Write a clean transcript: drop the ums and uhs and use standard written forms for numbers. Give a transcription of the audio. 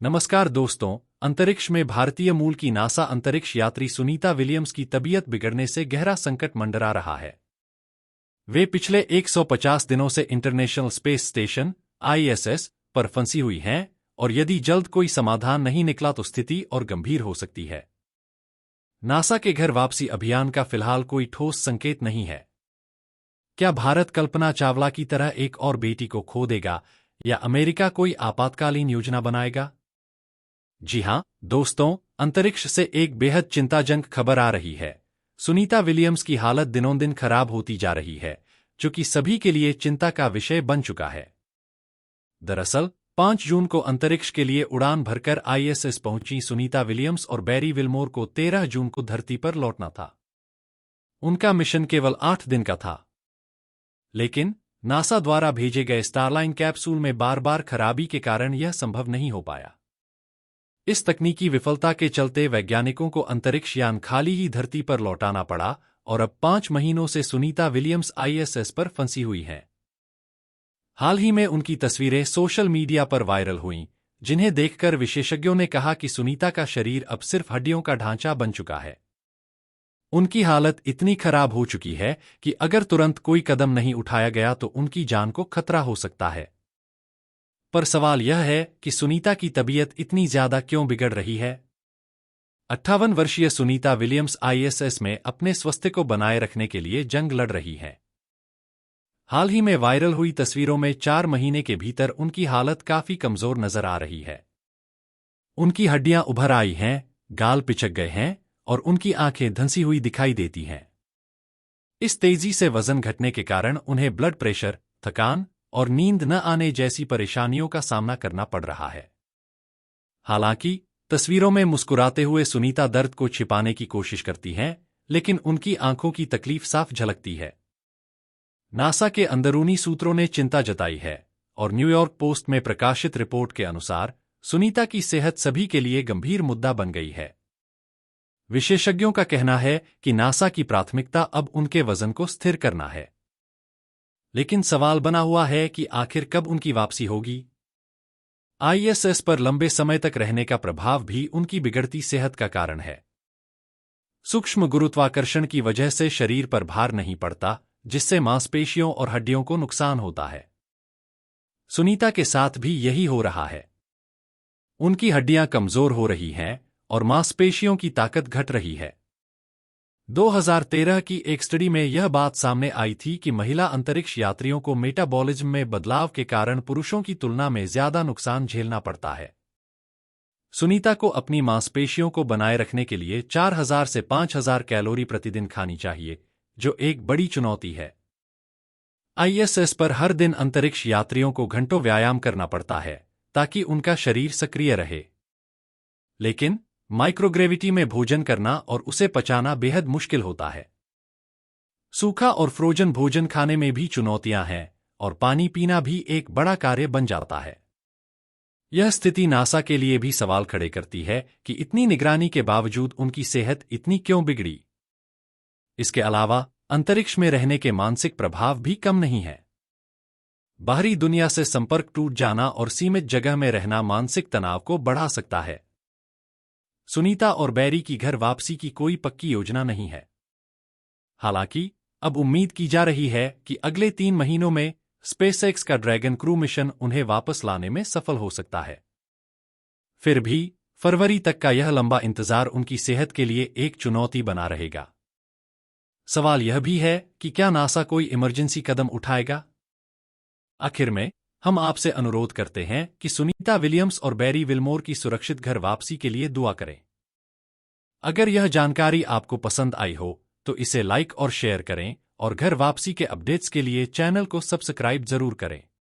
नमस्कार दोस्तों, अंतरिक्ष में भारतीय मूल की नासा अंतरिक्ष यात्री सुनीता विलियम्स की तबीयत बिगड़ने से गहरा संकट मंडरा रहा है। वे पिछले 150 दिनों से इंटरनेशनल स्पेस स्टेशन (ISS) पर फंसी हुई हैं और यदि जल्द कोई समाधान नहीं निकला तो स्थिति और गंभीर हो सकती है। नासा के घर वापसी अभियान का फिलहाल कोई ठोस संकेत नहीं है। क्या भारत कल्पना चावला की तरह एक और बेटी को खो देगा या अमेरिका कोई आपातकालीन योजना बनाएगा? जी हां दोस्तों, अंतरिक्ष से एक बेहद चिंताजनक खबर आ रही है। सुनीता विलियम्स की हालत दिनों दिन खराब होती जा रही है, जो कि सभी के लिए चिंता का विषय बन चुका है। दरअसल 5 जून को अंतरिक्ष के लिए उड़ान भरकर ISS पहुंची सुनीता विलियम्स और बैरी विल्मोर को 13 जून को धरती पर लौटना था। उनका मिशन केवल 8 दिन का था, लेकिन नासा द्वारा भेजे गए स्टारलाइन कैप्सूल में बार-बार खराबी के कारण यह संभव नहीं हो पाया। इस तकनीकी विफलता के चलते वैज्ञानिकों को अंतरिक्ष यान खाली ही धरती पर लौटाना पड़ा और अब 5 महीनों से सुनीता विलियम्स ISS पर फंसी हुई हैं। हाल ही में उनकी तस्वीरें सोशल मीडिया पर वायरल हुईं, जिन्हें देखकर विशेषज्ञों ने कहा कि सुनीता का शरीर अब सिर्फ हड्डियों का ढांचा बन चुका है। उनकी हालत इतनी खराब हो चुकी है कि अगर तुरंत कोई कदम नहीं उठाया गया तो उनकी जान को खतरा हो सकता है। पर सवाल यह है कि सुनीता की तबीयत इतनी ज्यादा क्यों बिगड़ रही है? 58 वर्षीय सुनीता विलियम्स ISS में अपने स्वास्थ्य को बनाए रखने के लिए जंग लड़ रही है। हाल ही में वायरल हुई तस्वीरों में 4 महीने के भीतर उनकी हालत काफी कमजोर नजर आ रही है। उनकी हड्डियां उभर आई हैं, गाल पिचक गए हैं और उनकी आंखें धंसी हुई दिखाई देती हैं। इस तेजी से वजन घटने के कारण उन्हें ब्लड प्रेशर, थकान और नींद न आने जैसी परेशानियों का सामना करना पड़ रहा है। हालांकि तस्वीरों में मुस्कुराते हुए सुनीता दर्द को छिपाने की कोशिश करती हैं, लेकिन उनकी आंखों की तकलीफ साफ झलकती है। नासा के अंदरूनी सूत्रों ने चिंता जताई है और न्यूयॉर्क पोस्ट में प्रकाशित रिपोर्ट के अनुसार सुनीता की सेहत सभी के लिए गंभीर मुद्दा बन गई है। विशेषज्ञों का कहना है कि नासा की प्राथमिकता अब उनके वजन को स्थिर करना है। लेकिन सवाल बना हुआ है कि आखिर कब उनकी वापसी होगी? ISS पर लंबे समय तक रहने का प्रभाव भी उनकी बिगड़ती सेहत का कारण है। सूक्ष्म गुरुत्वाकर्षण की वजह से शरीर पर भार नहीं पड़ता, जिससे मांसपेशियों और हड्डियों को नुकसान होता है। सुनीता के साथ भी यही हो रहा है। उनकी हड्डियां कमजोर हो रही हैं और मांसपेशियों की ताकत घट रही है। 2013 की एक स्टडी में यह बात सामने आई थी कि महिला अंतरिक्ष यात्रियों को मेटाबॉलिज्म में बदलाव के कारण पुरुषों की तुलना में ज्यादा नुकसान झेलना पड़ता है। सुनीता को अपनी मांसपेशियों को बनाए रखने के लिए 4000 से 5000 कैलोरी प्रतिदिन खानी चाहिए, जो एक बड़ी चुनौती है। ISS पर हर दिन अंतरिक्ष यात्रियों को घंटों व्यायाम करना पड़ता है ताकि उनका शरीर सक्रिय रहे। लेकिन माइक्रोग्रेविटी में भोजन करना और उसे पचाना बेहद मुश्किल होता है। सूखा और फ्रोजन भोजन खाने में भी चुनौतियां हैं और पानी पीना भी एक बड़ा कार्य बन जाता है। यह स्थिति नासा के लिए भी सवाल खड़े करती है कि इतनी निगरानी के बावजूद उनकी सेहत इतनी क्यों बिगड़ी। इसके अलावा अंतरिक्ष में रहने के मानसिक प्रभाव भी कम नहीं है। बाहरी दुनिया से संपर्क टूट जाना और सीमित जगह में रहना मानसिक तनाव को बढ़ा सकता है। सुनीता और बैरी की घर वापसी की कोई पक्की योजना नहीं है। हालांकि अब उम्मीद की जा रही है कि अगले 3 महीनों में स्पेसएक्स का ड्रैगन क्रू मिशन उन्हें वापस लाने में सफल हो सकता है। फिर भी फरवरी तक का यह लंबा इंतजार उनकी सेहत के लिए एक चुनौती बना रहेगा। सवाल यह भी है कि क्या नासा कोई इमरजेंसी कदम उठाएगा? आखिर में हम आपसे अनुरोध करते हैं कि सुनीता विलियम्स और बैरी विल्मोर की सुरक्षित घर वापसी के लिए दुआ करें। अगर यह जानकारी आपको पसंद आई हो तो इसे लाइक और शेयर करें और घर वापसी के अपडेट्स के लिए चैनल को सब्सक्राइब जरूर करें।